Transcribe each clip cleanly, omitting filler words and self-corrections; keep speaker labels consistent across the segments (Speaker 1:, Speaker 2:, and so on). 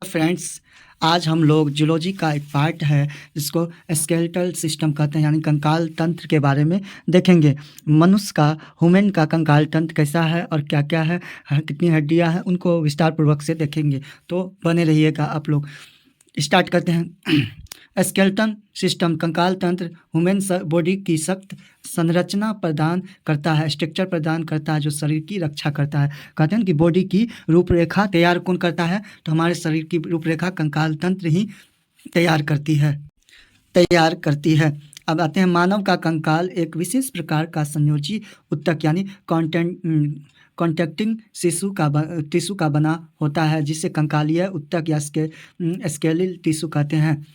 Speaker 1: Friends, आज हम लोग जूलॉजी का एक पार्ट है जिसको स्केलेटल सिस्टम कहते हैं, यानी कंकाल तंत्र के बारे में देखेंगे। मनुष्य का ह्यूमन का कंकाल तंत्र कैसा है और क्या क्या है, कितनी हड्डियां हैं, उनको विस्तार पूर्वक से देखेंगे। तो बने रहिएगा आप लोग। स्टार्ट करते हैं। स्केलेटन सिस्टम कंकाल तंत्र ह्यूमन बॉडी की सख्त संरचना प्रदान करता है, स्ट्रक्चर प्रदान करता है जो शरीर की रक्षा करता है। कहते हैं कि बॉडी की रूपरेखा तैयार कौन करता है, तो हमारे शरीर की रूपरेखा कंकाल तंत्र ही तैयार करती है। अब आते हैं, मानव का कंकाल एक विशेष प्रकार का संयोजी उत्तक यानी कॉन्टैक्टिंग टिश्यू का बना होता है, जिसे कंकालीय उत्तक या स्केलेटल टिश्यू कहते हैं।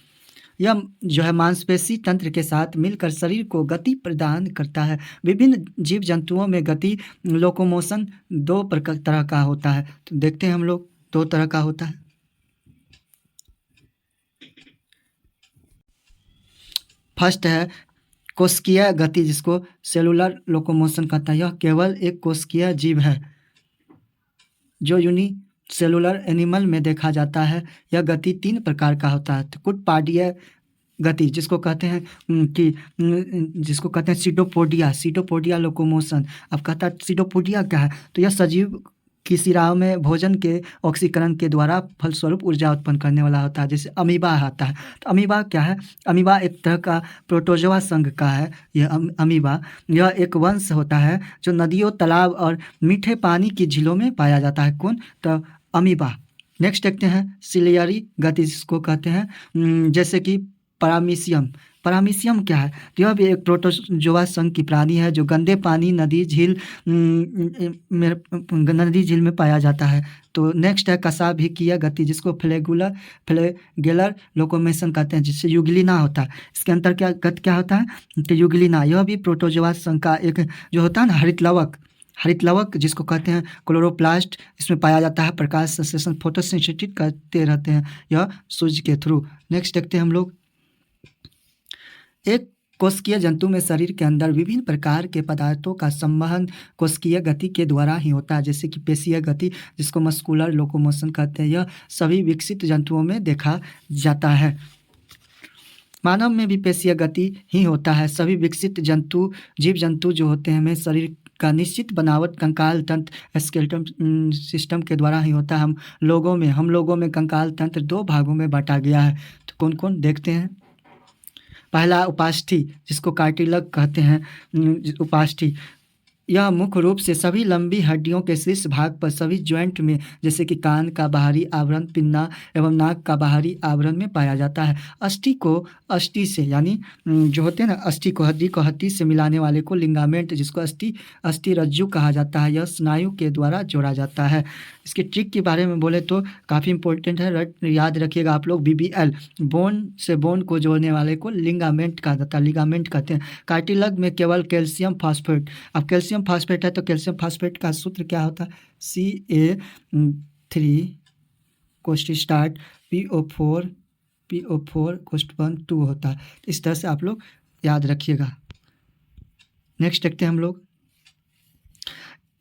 Speaker 1: यह जो है मांसपेशी तंत्र के साथ मिलकर शरीर को गति प्रदान करता है। विभिन्न जीव जंतुओं में गति लोकोमोशन दो तरह का होता है। तो देखते हैं हम लोग, दो तरह का होता है। फर्स्ट है कोशिकीय गति, जिसको सेलुलर लोकोमोशन कहता है। यह केवल एक कोशिकीय जीव है जो यूनिसेलुलर एनिमल में देखा जाता है। यह गति 3 प्रकार का होता है। तो कुटपादीय गति, जिसको कहते हैं सीटोपोडिया लोकोमोशन। अब कहता है सीटोपोडिया क्या है, तो यह सजीव की शिराओं में भोजन के ऑक्सीकरण के द्वारा फलस्वरूप ऊर्जा उत्पन्न करने वाला होता है। जैसे अमीबा आता है, तो अमीबा क्या है, अमीबा एक तरह का प्रोटोजोआ संघ का है। यह अमीबा यह एक वंश होता है जो नदियों, तालाब और मीठे पानी की झीलों में पाया जाता है। कौन, तो अमीबा। नेक्स्ट देखते हैं सिलियरी गति, जिसको कहते हैं जैसे कि पैरामीशियम क्या है, तो यह भी एक प्रोटोजोआ संघ की प्राणी है जो गंदे पानी, नदी झील में पाया जाता है। तो नेक्स्ट है कशाभिकीय गति, जिसको फ्लैगेलर लोकोमोशन कहते हैं, जिससे युगलिना होता है। इसके अंतर क्या होता है, तो युगलिना यह भी प्रोटोजोआ संघ का एक जो होता है ना हरितलवक, जिसको कहते हैं क्लोरोप्लास्ट, इसमें पाया जाता है। प्रकाश संश्लेषण फोटोसिंथेसिस करते रहते हैं यह सूर्य के थ्रू। नेक्स्ट देखते हैं हम लोग, एक कोशिकीय जंतु में शरीर के अंदर विभिन्न प्रकार के पदार्थों का संवहन कोशिकीय गति के द्वारा ही होता है, जैसे कि पेशीय गति, जिसको मस्कुलर लोकोमोशन कहते हैं। यह सभी विकसित जंतुओं में देखा जाता है। मानव में भी पेशीय गति ही होता है। सभी विकसित जीव जंतु जो होते हैं, हमें शरीर का निश्चित बनावट कंकाल तंत्र स्केलेटल सिस्टम के द्वारा ही होता है। हम लोगों में कंकाल तंत्र 2 भागों में बांटा गया है। तो कौन कौन देखते हैं। पहला उपास्थि, जिसको कार्टिलग कहते हैं। उपास्थि यह मुख्य रूप से सभी लंबी हड्डियों के शीर्ष भाग पर सभी जॉइंट में, जैसे कि कान का बाहरी आवरण, पिन्ना एवं नाक का बाहरी आवरण में पाया जाता है। अस्थि को अस्थि से, यानी जो होते हैं ना, अस्थि को हड्डी से मिलाने वाले को लिगामेंट, जिसको अस्थि रज्जु कहा जाता है। यह स्नायु के द्वारा जोड़ा जाता है। इसके ट्रिक के बारे में बोले तो काफ़ी इंपॉर्टेंट है, याद रखिएगा आप लोग। BBL बोन से बोन को जोड़ने वाले को लिगामेंट कहा जाता है, लिगामेंट कहते हैं। कार्टिलग में केवल कैल्शियम फास्फेट। अब कैल्शियम फास्फेट है, तो कैल्शियम फास्फेट का सूत्र क्या होता है, Ca3 कोष्ट स्टार्ट PO4 कोष्ट 1 2 होता है। इस तरह से आप लोग याद रखिएगा। नेक्स्ट देखते हैं हम लोग,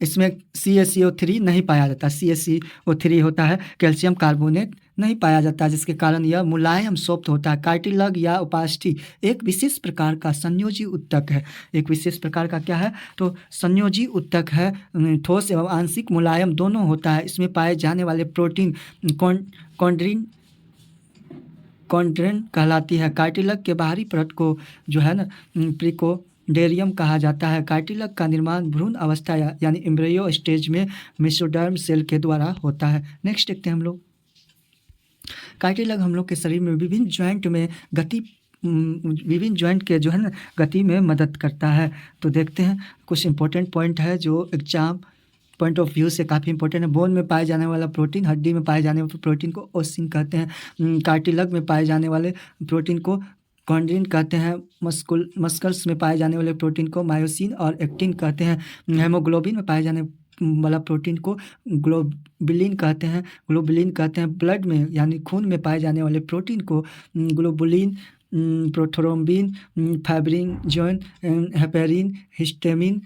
Speaker 1: इसमें CaCO3 नहीं पाया जाता। CaCO3 होता है, कैल्शियम कार्बोनेट नहीं पाया जाता, जिसके कारण यह मुलायम सॉफ्ट होता है। कार्टिलग या उपास्थि एक विशेष प्रकार का संयोजी उत्तक है। एक विशेष प्रकार का क्या है, तो संयोजी उत्तक है। ठोस एवं आंशिक मुलायम दोनों होता है। इसमें पाए जाने वाले प्रोटीन कॉन्ड्रिन कहलाती है। कार्टिलग के बाहरी परत को जो है ना प्रिकोडेरियम कहा जाता है। कार्टिलग का निर्माण भ्रूण अवस्था यानी एम्ब्रियो स्टेज में मेसोडर्म सेल के द्वारा होता है। नेक्स्ट देखते हैं हम लोग, कार्टिलग हम लोग के शरीर में विभिन्न जॉइंट के जो है ना गति में मदद करता है। तो देखते हैं, कुछ इंपॉर्टेंट पॉइंट है जो एग्जाम पॉइंट ऑफ व्यू से काफ़ी इंपॉर्टेंट है। बोन में पाए जाने वाला प्रोटीन, हड्डी में पाए जाने वाले प्रोटीन को ओसिन कहते हैं। कार्टिलग में पाए जाने वाले प्रोटीन को कॉन्ड्रिन कहते हैं। मस्कल्स में पाए जाने वाले प्रोटीन को मायोसिन और एक्टिन कहते हैं। हेमोग्लोबिन में पाए जाने वाला प्रोटीन को ग्लोबुलिन कहते हैं। ब्लड में यानी खून में पाए जाने वाले प्रोटीन को globulin prothrombin, fibrin, join, heparin, histamine,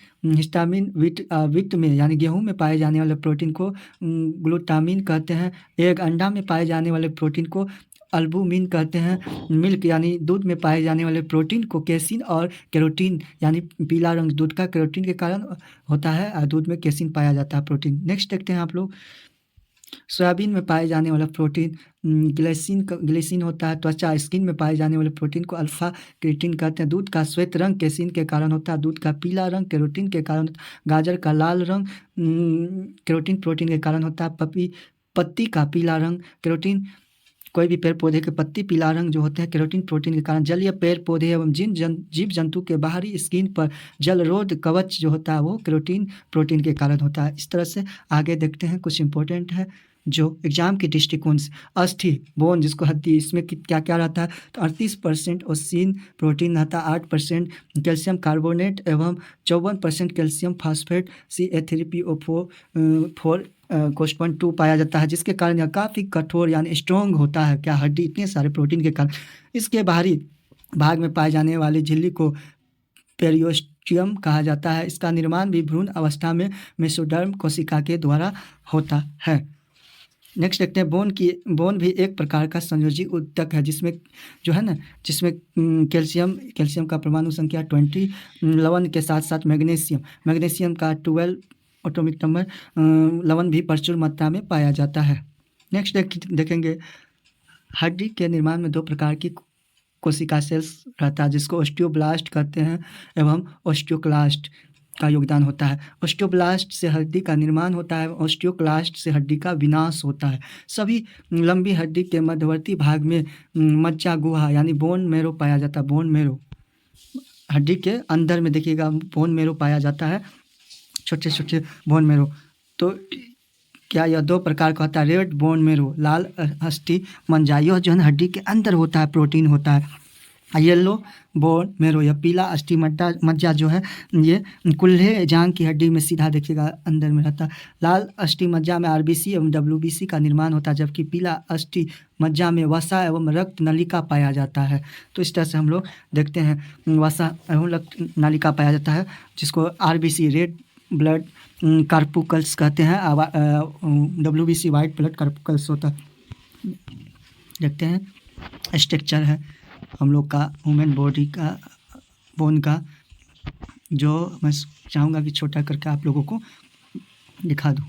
Speaker 1: wheat में यानी गेहूँ में पाए जाने वाले प्रोटीन को ग्लूटामिन कहते हैं। एग अंडा में पाए जाने वाले प्रोटीन को अल्बुमिन कहते हैं। मिल्क यानी दूध में पाए जाने वाले प्रोटीन को केसिन और केरोटीन यानी पीला रंग दूध का केरोटीन के कारण होता है और दूध में केसिन पाया जाता है प्रोटीन। नेक्स्ट देखते हैं आप लोग, सोयाबीन में पाए जाने वाला प्रोटीन ग्लिसिन होता है। त्वचा स्किन में पाए जाने वाले प्रोटीन को अल्फा केराटिन कहते हैं। दूध का श्वेत रंग केसिन के कारण होता है। दूध का पीला रंग केरोटीन के कारण। गाजर का लाल रंग केरोटीन प्रोटीन के कारण होता है। पत्ती का पीला रंग केरोटीन, कोई भी पेड़ पौधे के पत्ती पीला रंग जो होते हैं केरोटीन प्रोटीन के कारण। जलीय पेड़ पौधे एवं जीव जंतु के बाहरी स्किन पर जलरोध कवच जो होता है वो केरोटीन प्रोटीन के कारण होता है। इस तरह से आगे देखते हैं, कुछ इंपॉर्टेंट है जो एग्जाम के दृष्टिकोण से। अस्थि बोन जिसको हड्डी, इसमें क्या क्या रहता है तो 38% ओसिन प्रोटीन रहता है, 8% कैल्शियम कार्बोनेट एवं 54% कैल्शियम फास्फेट Ca3PO4 कोष्टपन 2 पाया जाता है, जिसके कारण यह काफ़ी कठोर यानी स्ट्रॉन्ग होता है। क्या हड्डी, इतने सारे प्रोटीन के कारण। इसके बाहरी भाग में पाए जाने वाली झिल्ली को पेरियोस्टियम कहा जाता है। इसका निर्माण भी भ्रूण अवस्था में मेसोडर्म कोशिका के द्वारा होता है। नेक्स्ट देखते हैं, बोन भी एक प्रकार का संयोजी ऊतक है जिसमें जो है ना जिसमें कैल्शियम का परमाणु संख्या 20, लवण के साथ साथ मैग्नीशियम का 12 एटॉमिक नंबर, लवण भी प्रचुर मात्रा में पाया जाता है। नेक्स्ट देखेंगे, हड्डी के निर्माण में 2 प्रकार की कोशिका सेल्स रहता है जिसको ऑस्टियोब्लास्ट कहते हैं एवं ऑस्टियोक्लास्ट का योगदान होता है। ऑस्टियोब्लास्ट से हड्डी का निर्माण होता है, ऑस्टियोक्लास्ट से हड्डी का विनाश होता है। सभी लंबी हड्डी के मध्यवर्ती भाग में मज्जा गुहा यानी बोन मैरो पाया जाता है। बोन मैरो हड्डी के अंदर में देखिएगा बोन मैरो पाया जाता है, छोटे छोटे बोन मैरो। तो क्या यह 2 प्रकार का होता है, रेड बोन मैरो लाल अस्थि मज्जा, यह जो है ना हड्डी के अंदर होता है, प्रोटीन होता है। येलो बोन मैरो या पीला अस्थि मज्जा जो है ये कुल्हे जांग की हड्डी में सीधा देखिएगा अंदर में रहता है। लाल अस्थि मज्जा में आरबीसी एवं डब्ल्यूबीसी का निर्माण होता है, जबकि पीला अस्थि मज्जा में वसा एवं रक्त नलिका पाया जाता है। तो इस तरह से हम लोग देखते हैं वसा एवं रक्त नलिका पाया जाता है, जिसको आरबीसी रेड ब्लड कार्पुकल्स कहते हैं, डब्ल्यूबीसी वाइट ब्लड कार्पुकल्स होता है। देखते हैं स्ट्रक्चर है हम लोग का ह्यूमन बॉडी का बोन का, जो मैं चाहूँगा कि छोटा करके आप लोगों को दिखा दूँ।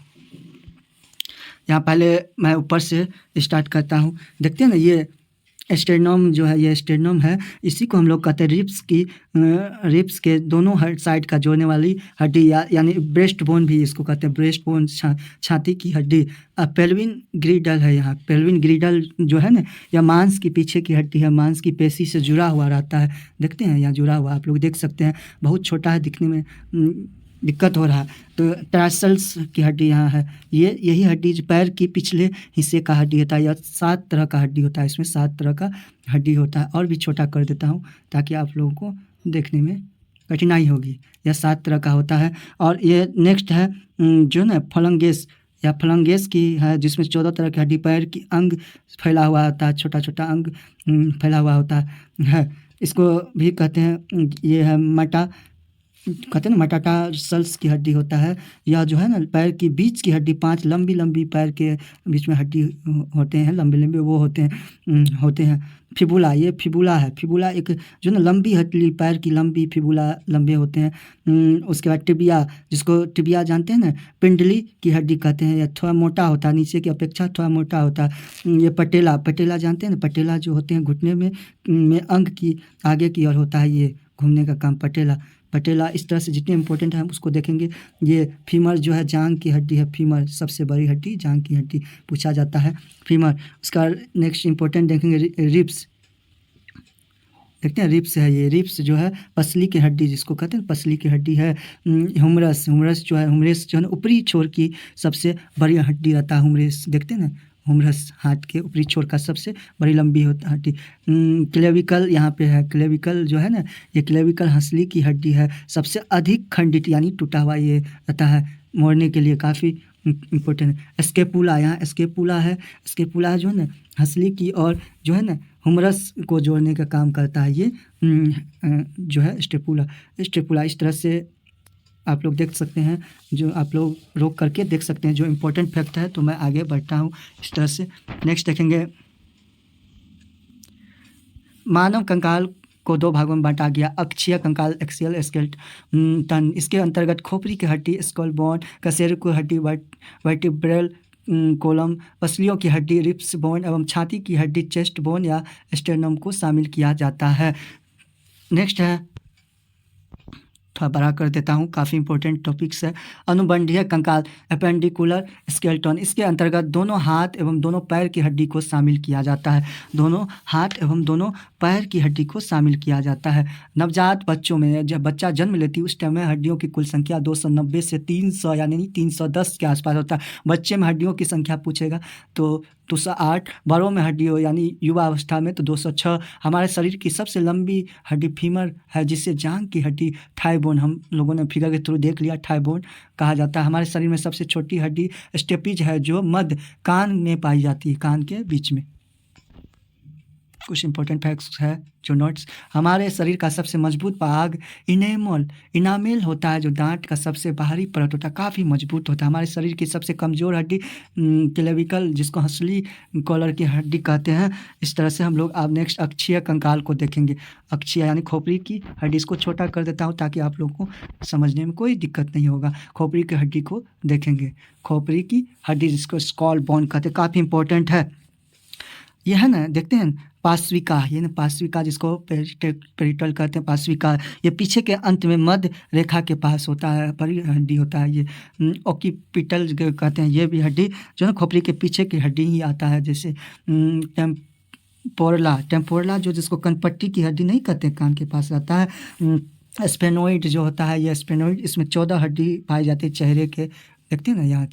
Speaker 1: यहाँ पहले मैं ऊपर से स्टार्ट करता हूँ। देखते हैं ना ये स्टेरनम जो है, ये स्टेरनम है, इसी को हम लोग कहते हैं रिप्स के दोनों साइड का जोड़ने वाली हड्डी यानी ब्रेस्ट बोन भी इसको कहते हैं। ब्रेस्ट बोन छाती की हड्डी। पेल्विन ग्रिडल है, यहाँ पेल्विन ग्रिडल जो है ना यह मांस की पीछे की हड्डी है, मांस की पेशी से जुड़ा हुआ रहता है। देखते हैं यहाँ जुड़ा हुआ, आप लोग देख सकते हैं, बहुत छोटा है, दिखने में दिक्कत हो रहा है। तो ट्राइसल्स की हड्डी यहाँ है, यही हड्डी जो पैर की पिछले हिस्से का हड्डी होता है। यह 7 तरह का हड्डी होता है, इसमें 7 तरह का हड्डी होता है। और भी छोटा कर देता हूँ ताकि आप लोगों को देखने में कठिनाई होगी। यह 7 तरह का होता है। और ये नेक्स्ट है जो ना फलंगेस की है, जिसमें 14 तरह की हड्डी, पैर की अंग फैला हुआ होता है, छोटा छोटा अंग फैला हुआ होता है। इसको भी कहते हैं, ये है कहते हैं ना मेटाटार्सल्स की हड्डी होता है। यह जो है ना पैर की बीच की हड्डी, 5 लंबी लंबी पैर के बीच में हड्डी होते हैं, लंबे लंबे वो होते हैं। फिबुला, ये फिबुला है। फिबुला एक जो ना लंबी हड्डी, पैर की लंबी फिबुला लंबे होते हैं। उसके बाद टिबिया, जिसको टिबिया जानते हैं ना, पिंडली की हड्डी कहते हैं। यह थोड़ा मोटा होता है, नीचे की अपेक्षा थोड़ा मोटा होता है। ये पटेला जानते हैं ना, पटेला जो होते हैं घुटने में अंग की आगे की ओर होता है, ये घूमने का काम पटेला। इस तरह से जितने इंपॉर्टेंट है हम उसको देखेंगे। ये फीमर जो है जांग की हड्डी है, फीमर सबसे बड़ी हड्डी, जांग की हड्डी पूछा जाता है, फीमर। उसका नेक्स्ट इंपॉर्टेंट देखेंगे रिब्स। देखते हैं रिब्स है, ये रिब्स जो है पसली की हड्डी जिसको कहते हैं, पसली की हड्डी है। ह्यूमरस जो है ना ऊपरी छोर की सबसे बड़ी हड्डी रहता है, ह्यूमरस। देखते हैं ना ह्यूमरस, हाथ के ऊपरी छोर का सबसे बड़ी लंबी हड्डी। क्लेविकल यहाँ पे है, क्लेविकल जो है ना ये क्लेविकल हंसली की हड्डी है, सबसे अधिक खंडित यानी टूटा हुआ ये रहता है, मोड़ने के लिए काफ़ी इम्पोर्टेंट है। स्केपुला, यहाँ स्केपुला है, स्केपुला जो है ना हंसली की और जो है ना हुमरस को जोड़ने का काम करता है ये जो है स्टेपुला। इस तरह से आप लोग देख सकते हैं, जो आप लोग रोक करके देख सकते हैं जो इम्पोर्टेंट फैक्ट है। तो मैं आगे बढ़ता हूँ इस तरह से। नेक्स्ट देखेंगे, मानव कंकाल को 2 भागों में बांटा गया। अक्षीय कंकाल एक्सियल स्केलेटन, इसके अंतर्गत खोपड़ी की हड्डी स्कल बोन, कशेरुकी हड्डी वर्टिब्रल कोलम, पसलियों की हड्डी रिब्स बोन एवं छाती की हड्डी चेस्ट बोन या स्टेर्नम को शामिल किया जाता है। नेक्स्ट है, थोड़ा बड़ा कर देता हूँ, काफ़ी इंपॉर्टेंट टॉपिक्स है। अनुबंधीय कंकाल एपेंडिकुलर स्केलेटन, इसके अंतर्गत दोनों हाथ एवं दोनों पैर की हड्डी को शामिल किया जाता है। दोनों हाथ एवं दोनों पैर की हड्डी को शामिल किया जाता है। नवजात बच्चों में जब बच्चा जन्म लेती है उस टाइम में हड्डियों की कुल संख्या 290 से 300 यानी 310 के आसपास होता है। बच्चे में हड्डियों की संख्या पूछेगा तो 208, बड़ों में हड्डी हो यानी युवा अवस्था में तो 206। हमारे शरीर की सबसे लंबी हड्डी फीमर है, जिससे जांघ की हड्डी थाई बोन, हम लोगों ने फिगर के थ्रू देख लिया, थाई बोन कहा जाता है। हमारे शरीर में सबसे छोटी हड्डी स्टेपिज है, जो मध्य कान में पाई जाती है, कान के बीच में। कुछ इंपॉर्टेंट फैक्ट्स है जो नोट्स। हमारे शरीर का सबसे मजबूत भाग इनामेल होता है, जो दांत का सबसे बाहरी परत होता है, काफ़ी मजबूत होता है। हमारे शरीर की सबसे कमज़ोर हड्डी क्लेविकल, जिसको हंसली कॉलर की हड्डी कहते हैं। इस तरह से हम लोग अब नेक्स्ट अक्षीय कंकाल को देखेंगे। अक्षीय यानी खोपड़ी की हड्डी, इसको छोटा कर देता हूँ ताकि आप लोगों को समझने में कोई दिक्कत नहीं होगा। खोपड़ी की हड्डी को देखेंगे। खोपड़ी की हड्डी जिसको स्कॉल बोन कहते हैं, काफ़ी इंपॉर्टेंट है। यह है ना, देखते हैं पार्श्विका, ये ना पार्श्विका जिसको पेरिटल कहते हैं, पार्श्विका ये पीछे के अंत में मध्य रेखा के पास होता है, बड़ी हड्डी होता है ये। ओकिपिटल कहते हैं, ये भी हड्डी जो है खोपड़ी के पीछे की हड्डी ही आता है। जैसे टेम्पोरला जो जिसको कनपट्टी की हड्डी नहीं कहते, कान के पास रहता है। स्पेनोइड जो होता है, ये स्पेनोइड, इसमें 14 हड्डी पाई जाती है चेहरे के, देखते हैं ना यहाँ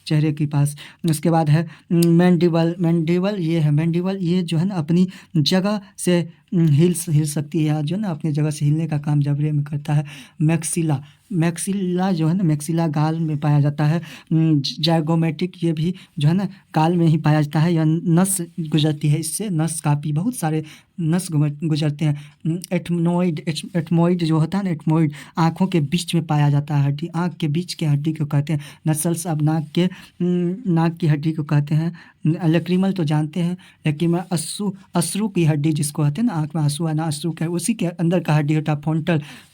Speaker 1: चेहरे के पास। उसके बाद है मैंडिबल, ये है मैंडिबल, ये जो है ना अपनी जगह से हिल सकती है, जो है ना अपनी जगह से हिलने का काम जबड़े में करता है। मैक्सिला जो है ना, मैक्सिला गाल में पाया जाता है। जाइगोमेटिक, ये भी जो है ना गाल में ही पाया जाता है। यह नस गुजरती है, इससे नस काफ़ी बहुत सारे नस गुजरते हैं। एथमोइड जो होता है ना, एथमोइड आँखों के बीच में पाया जाता है हड्डी, आँख के बीच के हड्डी को कहते हैं नसल्स। अब नाक की हड्डी को कहते हैं लेक्रिमल, तो जानते हैं। लेकिन अश्रु की हड्डी जिसको कहते हैं ना, आँख में आंसू आना, अश्रु का उसी के अंदर का हड्डी होता है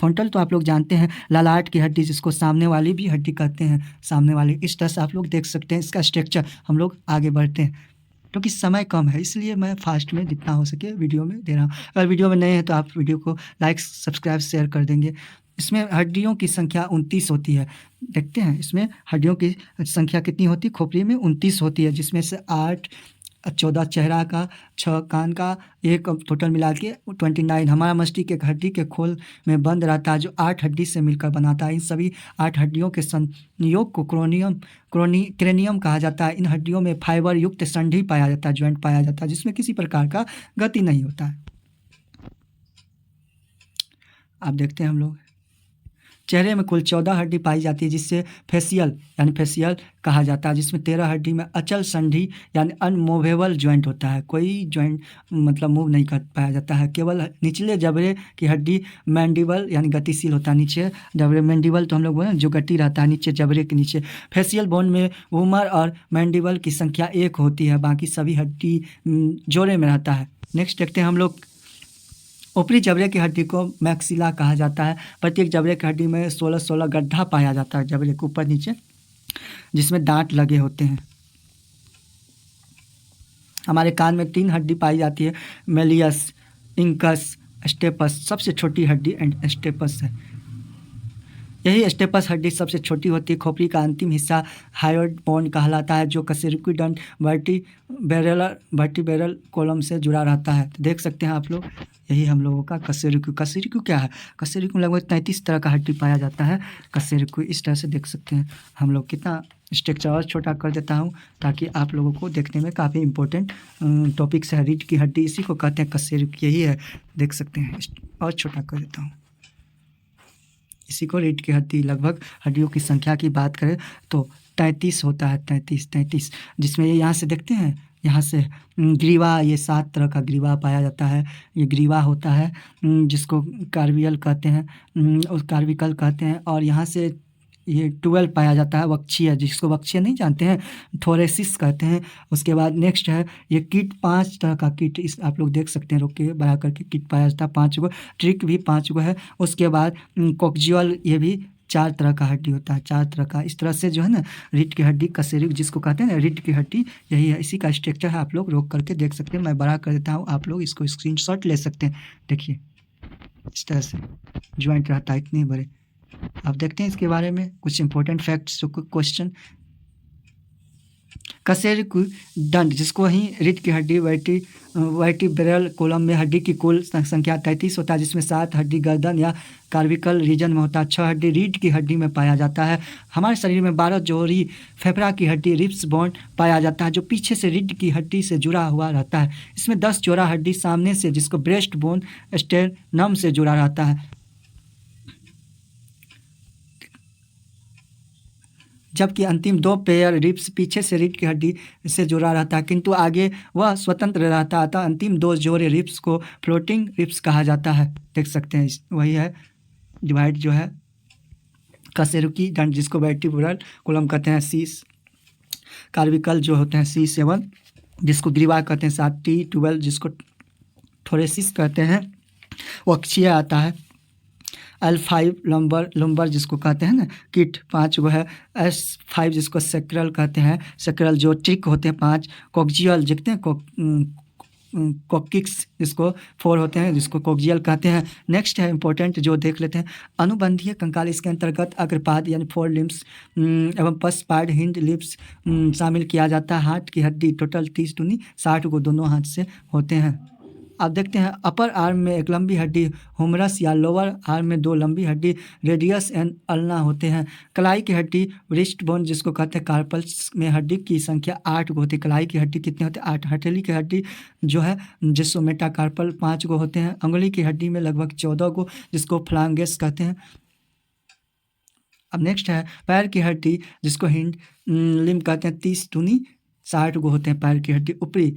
Speaker 1: फोंटल तो आप लोग जानते हैं। ललाट की हड्डी जिसको सामने वाली भी हड्डी कहते हैं, सामने वाली। इस तरह से आप लोग देख सकते हैं इसका स्ट्रक्चर। हम लोग आगे बढ़ते हैं क्योंकि समय कम है, इसलिए मैं फास्ट में जितना हो सके वीडियो में दे रहा हूँ। अगर वीडियो में नए हैं तो आप वीडियो को लाइक सब्सक्राइब शेयर कर देंगे। इसमें हड्डियों की संख्या 29 होती है। देखते हैं इसमें हड्डियों की संख्या कितनी होती है। खोपड़ी में 29 होती है, जिसमें से 8 14 चेहरा का, 6 कान का, एक टोटल मिला के 29 हमारा मस्तिष्क एक हड्डी के खोल में बंद रहता है, जो 8 हड्डी से मिलकर बनाता है। इन सभी 8 हड्डियों के संयोग को क्रेनियम कहा जाता है। इन हड्डियों में फाइबर युक्त संधि पाया जाता है, ज्वाइंट पाया जाता है, जिसमें किसी प्रकार का गति नहीं होता है। आप देखते हैं हम लोग चेहरे में कुल 14 हड्डी पाई जाती है, जिससे फेसियल कहा जाता है, जिसमें 13 हड्डी में अचल संधि यानी अनमूवेबल ज्वाइंट होता है। कोई ज्वाइंट मतलब मूव नहीं कर पाया जाता है। केवल निचले जबड़े की हड्डी मैंडिबल यानी गतिशील होता है। नीचे जबड़े मैंडिबल तो हम लोग बोले जो गति रहता है नीचे जबड़े के नीचे। फेसियल बोन में वूमर और मैंडिबल की संख्या 1 होती है, बाकी सभी हड्डी जोड़े में रहता है। नेक्स्ट देखते हैं हम लोग ऊपरी जबड़े की हड्डी को मैक्सिला कहा जाता है। प्रत्येक जबड़े की हड्डी में 16 गड्ढा पाया जाता है जबड़े के ऊपर नीचे, जिसमें दांत लगे होते हैं। हमारे कान में 3 हड्डी पाई जाती है, मेलियस, इंकस, स्टेपस। सबसे छोटी हड्डी स्टेपस है। यही स्टेपस हड्डी सबसे छोटी होती है। खोपड़ी का अंतिम हिस्सा हायोइड बोन कहलाता है, जो कशेरुकी दंड वर्टिब्रल कॉलम से जुड़ा रहता है। तो देख सकते हैं आप लोग, यही हम लोगों का कशेरुकी क्या है। कशेरुकी में लगभग 33 तरह का हड्डी पाया जाता है। कशेरुकी इस तरह से देख सकते हैं हम लोग। कितना स्ट्रक्चर और छोटा कर देता हूँ ताकि आप लोगों को देखने में काफ़ी इंपॉर्टेंट टॉपिक्स है। रीढ़ की हड्डी इसी को कहते हैं कशेरुकी, यही है, देख सकते हैं। और छोटा कर देता हूँ इसी को रीढ़ की हड्डी। लगभग हड्डियों की संख्या की बात करें तो 33 होता है, 33, जिसमें ये यहाँ से देखते हैं यहाँ से ग्रीवा, ये 7 तरह का ग्रीवा पाया जाता है। ये ग्रीवा होता है जिसको कार्वियल कहते हैं, उस कार्विकल कहते हैं। और यहाँ से ये 12 पाया जाता है वक्षीय, जिसको वक्षीय नहीं जानते हैं, थोरेसिस कहते हैं। उसके बाद नेक्स्ट है ये कीट, 5 तरह का कीट, इस आप लोग देख सकते हैं, रोक के बड़ा करके कीट पाया जाता है 5 गो। ट्रिक भी 5 गो है। उसके बाद कोक्जियल, ये भी 4 तरह का हड्डी होता है, 4 तरह का। इस तरह से जो है ना रीढ़ की हड्डी, कशेरुक जिसको कहते हैं ना रीढ़ की हड्डी, यही है, इसी का स्ट्रक्चर है। आप लोग रोक करके देख सकते हैं, मैं बड़ा कर देता हूँ, आप लोग इसको स्क्रीनशॉट ले सकते हैं। देखिए इस तरह से ज्वाइंट रहता है, इतने बड़े। अब देखते हैं इसके बारे में कुछ इंपॉर्टेंट फैक्ट्स, क्वेश्चन। कशेरुक दंड, जिसको ही रीढ़ की हड्डी, वर्टिब्रल कॉलम में हड्डी की कुल संख्या 33 होता है, जिसमें 7 हड्डी गर्दन या कार्विकल रीजन में होता है, 6 हड्डी रीढ़ की हड्डी में पाया जाता है। हमारे शरीर में 12 जोड़ी फेफड़ा की हड्डी, रिब्स बोन पाया जाता है, जो पीछे से रीढ़ की हड्डी से जुड़ा हुआ रहता है। इसमें 10 जोड़ा हड्डी सामने से, जिसको ब्रेस्ट बोन स्टेरनम से जुड़ा रहता है, जबकि अंतिम 2 पेयर रिब्स पीछे से रीढ़ की हड्डी से जुड़ा रहता है, किंतु आगे वह स्वतंत्र रहता है। अतः अंतिम 2 जोड़े रिब्स को फ्लोटिंग रिब्स कहा जाता है। देख सकते हैं, वही है डिवाइड जो है कशेरुकी दंड, जिसको वर्टिब्रल कॉलम कहते हैं, शीश कार्विकल जो होते हैं C7, जिसको ग्रीवा कहते हैं, 7 T12 जिसको थोरेसिस कहते हैं, वक्षीय आता है। L5 लंबर जिसको कहते हैं ना किट, 5 गो है। S5 जिसको सेक्रल कहते हैं, सेक्रल जो ट्रिक होते हैं 5। कोक्जियल देखते हैं, कोक्किक्स जिसको 4 होते हैं, जिसको कोक्जियल कहते हैं। नेक्स्ट है इंपॉर्टेंट जो देख लेते हैं, अनुबंधीय कंकाल, इसके अंतर्गत अग्रपाद यानी 4 लिम्स एवं पश्चपाद हिंड लिप्स शामिल किया जाता है। हाथ की हड्डी टोटल 30 दूनी 60 को दोनों हाथ से होते हैं। अब देखते हैं अपर आर्म में एक लंबी हड्डी हुमरस या लोअर आर्म में 2 लंबी हड्डी रेडियस एंड अल्ना होते हैं। कलाई की हड्डी रिस्ट बोन जिसको कहते हैं, कार्पल्स में हड्डी की संख्या 8 गो होती है। कलाई की हड्डी कितने होते हैं? 8। हथेली की हड्डी जो है जिसको मेटाकार्पल 5 गो होते हैं। अंगुली की हड्डी में लगभग 14 गो, जिसको फ्लांगेस कहते हैं। अब नेक्स्ट है पैर की हड्डी, जिसको हिंड लिम्ब कहते हैं, 30 दूनी 60 गो होते हैं पैर की हड्डी। ऊपरी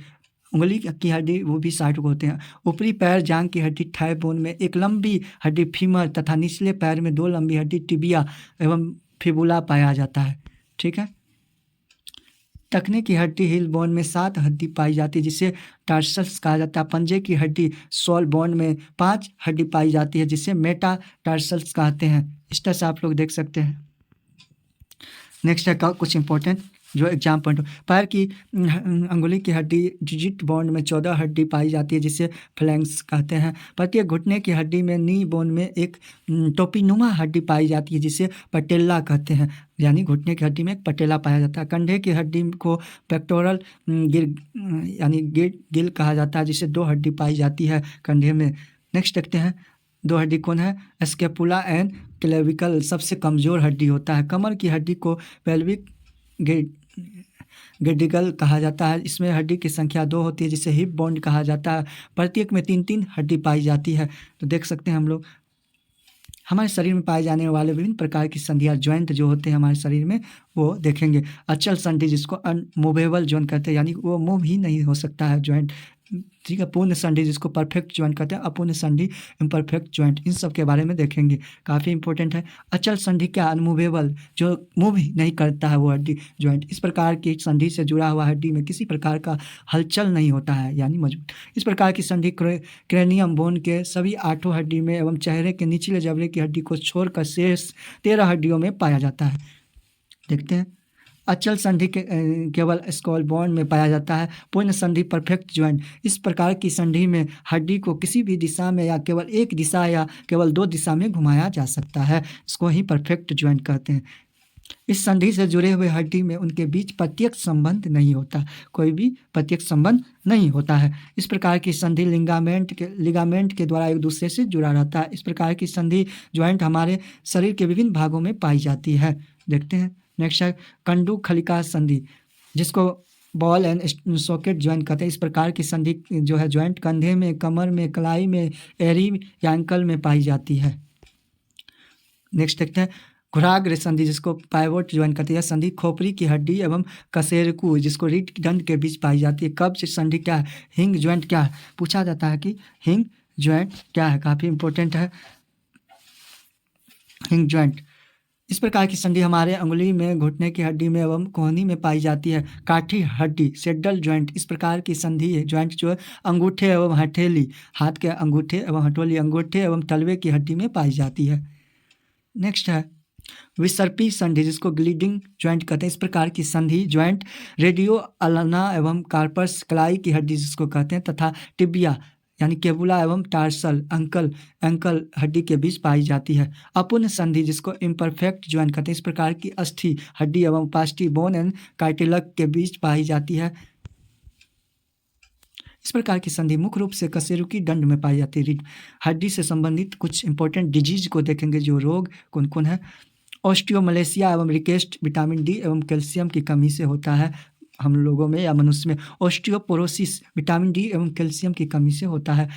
Speaker 1: उंगली की हड्डी वो भी 60 को होते हैं। ऊपरी पैर जांग की हड्डी थाई बोन में एक लंबी हड्डी फीमर तथा निचले पैर में 2 लंबी हड्डी टिबिया एवं फिबुला पाया जाता है। ठीक है। टखने की हड्डी हिल बोन में 7 हड्डी पाई जाती है, जिसे टार्सल्स कहा जाता है। पंजे की हड्डी सोल बोन में 5 हड्डी पाई जाती है, जिसे मेटा टार्सल्स कहते हैं। इस तरह से आप लोग देख सकते हैं। नेक्स्ट है कुछ इंपॉर्टेंट जो एग्जाम पॉइंट, पैर की अंगुली की हड्डी डिजिट बोन में 14 हड्डी पाई जाती है, जिसे फ्लैंक्स कहते हैं। प्रत्येक घुटने की हड्डी में नी बोन में एक टोपीनुमा हड्डी पाई जाती है, जिसे पटेला कहते हैं, यानी घुटने की हड्डी में एक पटेला पाया जाता है। कंधे की हड्डी को पेक्टोरल गिल कहा जाता है, जिसे 2 हड्डी पाई जाती है कंधे में। नेक्स्ट देखते हैं 2 हड्डी कौन है? स्केपुला एंड क्लेविकल सबसे कमज़ोर हड्डी होता है। कमर की हड्डी को पेल्विक गेडिकल कहा जाता है। इसमें हड्डी की संख्या 2 होती है, जिसे हिप बोन कहा जाता है। प्रत्येक में 3-3 हड्डी पाई जाती है। तो देख सकते हैं हम लोग हमारे शरीर में पाए जाने वाले विभिन्न प्रकार की संधियाँ, ज्वाइंट जो होते हैं हमारे शरीर में, वो देखेंगे। अचल संधि जिसको अनमूवेबल ज्वाइंट कहते हैं, यानी वो मूव ही नहीं हो सकता है ज्वाइंट। ठीक है। पूर्ण संधि जिसको परफेक्ट ज्वाइंट कहते हैं, अपूर्ण संधि इम्परफेक्ट ज्वाइंट, इन सब के बारे में देखेंगे। काफ़ी इंपॉर्टेंट है। अचल संधि क्या? अनमूवेबल, जो मूव ही नहीं करता है वो हड्डी ज्वाइंट। इस प्रकार की संधि से जुड़ा हुआ हड्डी में किसी प्रकार का हलचल नहीं होता है, यानी मजबूत। इस प्रकार की संधि क्रेनियम बोन के सभी 8 हड्डी में एवं चेहरे के निचले जबड़े की हड्डी को छोड़कर शेष 13 हड्डियों में पाया जाता है। देखते हैं अचल संधि केवल स्कॉल बोन में पाया जाता है। पूर्ण संधि परफेक्ट ज्वाइंट, इस प्रकार की संधि में हड्डी को किसी भी दिशा में या केवल एक दिशा या केवल 2 दिशा में घुमाया जा सकता है, इसको ही परफेक्ट ज्वाइंट कहते हैं। इस संधि से जुड़े हुए हड्डी में उनके बीच प्रत्यक्ष संबंध नहीं होता, कोई भी प्रत्यक्ष संबंध नहीं होता है। इस प्रकार की संधि लिगामेंट के द्वारा एक दूसरे से जुड़ा रहता है। इस प्रकार की संधि ज्वाइंट हमारे शरीर के विभिन्न भागों में पाई जाती है। देखते हैं नेक्स्ट है कंडू खलिका संधि, जिसको बॉल एंड सॉकेट ज्वाइंट कहते हैं। इस प्रकार की संधि जो है ज्वाइंट कंधे में, कमर में, कलाई में, एरी या एंकल में पाई जाती है। नेक्स्ट देखते हैं घुराग्र संधि जिसको पाइवोट ज्वाइंट कहते हैं, संधि खोपड़ी की हड्डी एवं कशेरुकु जिसको रीढ़ की दंड के बीच पाई जाती है। कब्ज संधि क्या है? हिंग ज्वाइंट क्या है? पूछा जाता है कि हिंग ज्वाइंट क्या है, काफ़ी इंपॉर्टेंट है हिंग ज्वाइंट। इस प्रकार की संधि हमारे अंगुली में, घुटने की हड्डी में एवं कोहनी में पाई जाती है। काठी हड्डी सेडल ज्वाइंट इस प्रकार की संधि है ज्वाइंट जो है अंगूठे एवं हथेली, हाथ के अंगूठे एवं हथेली, अंगूठे एवं तलवे की हड्डी में पाई जाती है। नेक्स्ट है विसर्पी संधि जिसको ग्लीडिंग ज्वाइंट कहते हैं। इस प्रकार की संधि ज्वाइंट रेडियो अल्ना एवं कार्पस कलाई की हड्डी जिसको कहते हैं तथा टिबिया यानी केबुला एवं टार्सल एंकल हड्डी के बीच पाई जाती है। अपुन संधि जिसको इम्परफेक्ट ज्वाइंट कहते हैं। इस प्रकार की अस्थि हड्डी एवं पास्टी बोन एंड कार्टिलग के बीच पाई जाती है। इस प्रकार की संधि मुख्य रूप से कशेरुकी दंड में पाई जाती है। हड्डी से संबंधित कुछ इंपॉर्टेंट डिजीज को देखेंगे, जो रोग कौन कौन है। ऑस्टियोमलेशिया एवं रिकेस्ट विटामिन डी एवं कैल्शियम की कमी से होता है हम लोगों में या मनुष्य में। ऑस्टियोपोरोसिस विटामिन डी एवं कैल्शियम की कमी से होता है।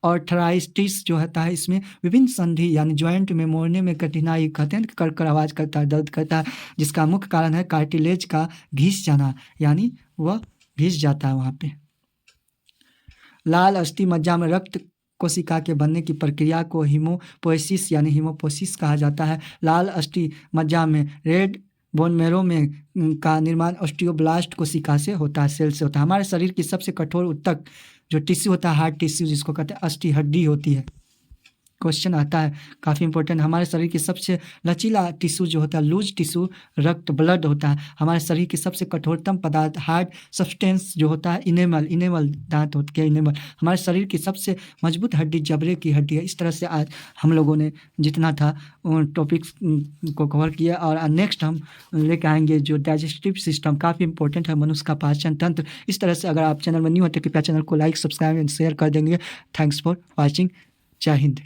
Speaker 1: ऑर्थराइटिस जो होता है इसमें विभिन्न संधि यानी ज्वाइंट में मोड़ने में कठिनाई कहते हैं, कर आवाज़ करता है, दर्द करता है, जिसका मुख्य कारण है कार्टिलेज का घिस जाना, यानी वह घिस जाता है वहाँ पे। लाल अस्थि मज्जा में रक्त कोशिका के बनने की प्रक्रिया को हीमोपोएसिस यानी हीमोपोसिस कहा जाता है। लाल अस्थि मज्जा में रेड बोन मेरो में का निर्माण ऑस्टियोब्लास्ट कोशिका से होता है, सेल से होता है। हमारे शरीर की सबसे कठोर उत्तक जो टिश्यू होता है हार्ड टिश्यू जिसको कहते हैं अस्थि हड्डी होती है। क्वेश्चन आता है काफ़ी इंपॉर्टेंट, हमारे शरीर की सबसे लचीला टिश्यू जो होता है लूज टिश्यू रक्त ब्लड होता है। हमारे शरीर की सबसे कठोरतम पदार्थ हार्ड सब्सटेंस जो होता है इनेमल दांत होते हैं इनेमल। हमारे शरीर की सबसे मजबूत हड्डी जबड़े की हड्डी है। इस तरह से आज हम लोगों ने जितना था टॉपिक्स को कवर किया और नेक्स्ट हम लेके आएंगे जो डाइजेस्टिव सिस्टम काफ़ी इंपॉर्टेंट है, मनुष्य का पाचन तंत्र। इस तरह से अगर आप चैनल में न्यू हो तो कृपया चैनल को लाइक सब्सक्राइब एंड शेयर कर देंगे। Thanks for watching. जय हिंद।